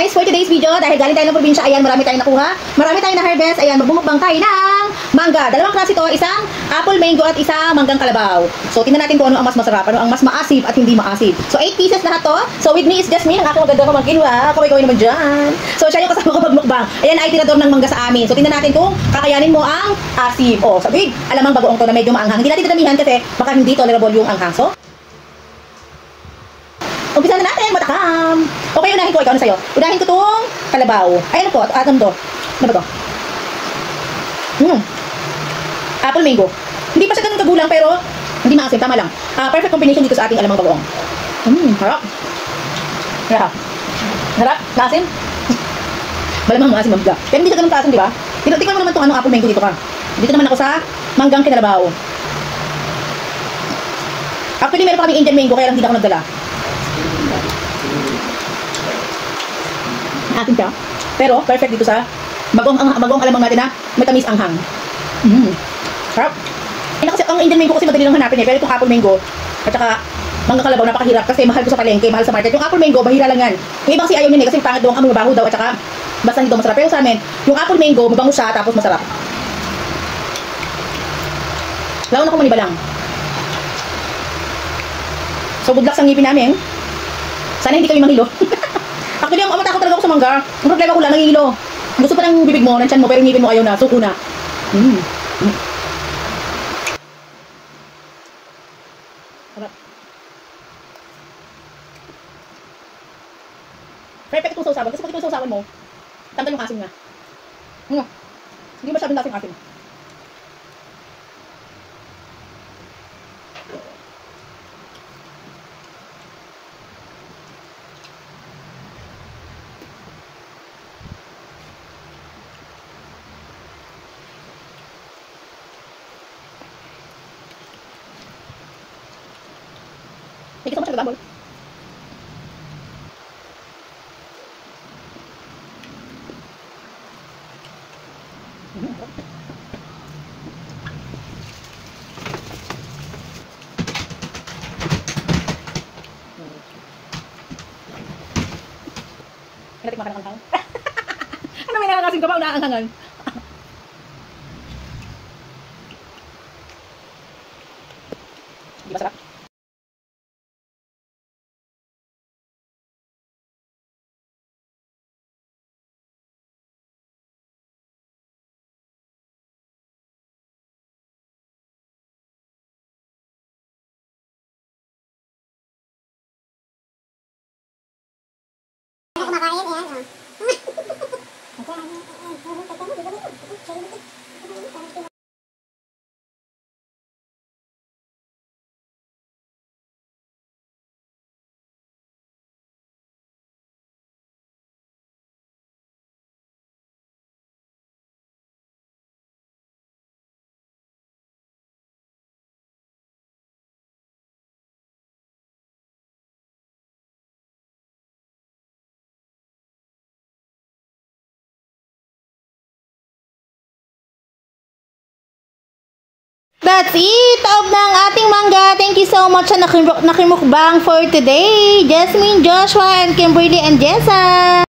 guys, for today's video, dahil galing tayo ng probinsya, ayan, marami tayong nakuha. Marami tayong na-harvest. Ayan, magbumukbang tayo ng mangga. Dalawang klase to, isang apple mango at isang manggang kalabaw. So, tingnan natin kung ano ang mas masarap, ano ang mas maasim at hindi maasim. So, 8 pieces lahat to. So, with me is just me, ang aking maganda pamangkin. Kaway-kaway naman dyan. So, siya yung kasama ko magmukbang. Ayan, ay tirador ng mangga sa amin. So, tingnan natin kung kakayanin mo ang asim. O, sabi, alamang bagoong to na medyo maanghang. Hindi natin dadamihan kasi baka hindi tolerable yung anghang. So, umpisa na natin, matakam. Okay, unahin ko. Ikaw na sa'yo. Unahin ko itong kalabaw. Ay, ano po? Atom to. Ano ba to? Apple mango. Hindi pa siya ganun kagulang, pero hindi maasim. Tama lang. Perfect combination dito sa ating alamang bagoong. Harap. Harap. Harap. Maasim. Malamang maasim, mangga. Pero hindi siya ganun kaasim, di ba? Tingnan mo naman itong apple mango dito ka. Dito naman ako sa manggang kinalabaw. Actually, meron pa kami Indian mango, kaya lang hindi ako nagdala. Atin siya. Pero, perfect dito sa bagong alamang natin na matamis anghang. Sarap. Kasi ang Indian mango kasi madali lang hanapin eh. Pero itong apple mango, at saka mangga kalabaw, napakahirap kasi mahal ko sa palengke, mahal sa market. Yung apple mango, bahira lang yan. Yung ibang si ayaw yun eh, kasi pangit daw ang amoy mabaho daw, at saka basta hindi daw masarap. Pero sa amin, yung apple mango, mabango siya, tapos masarap. Laon ako maniba lang. So, good luck sa ngipin namin. Sana hindi kami manghilo. Actually, matakot talaga ako sa mangga. Ang problema ko lang, nangihilo. Gusto pa ng bibig mo, ng tiyan mo, pero ngipin mo ayaw na. Suko na. Perfect itong sausawan. Kasi pag itong sausawan mo, tanggal yung asim nga. Hindi masyadong lasing-asim. Thank you so much for the bubble. Natik makan ang anghang. Ano may nangangasim ka pa o naaanghangan? Di ba sarap? Kumakain yan, That's it of ng ating mangga. Thank you so much sa nakimukbang for today. Jasmine, Joshua, and Kimberly, and Jessa.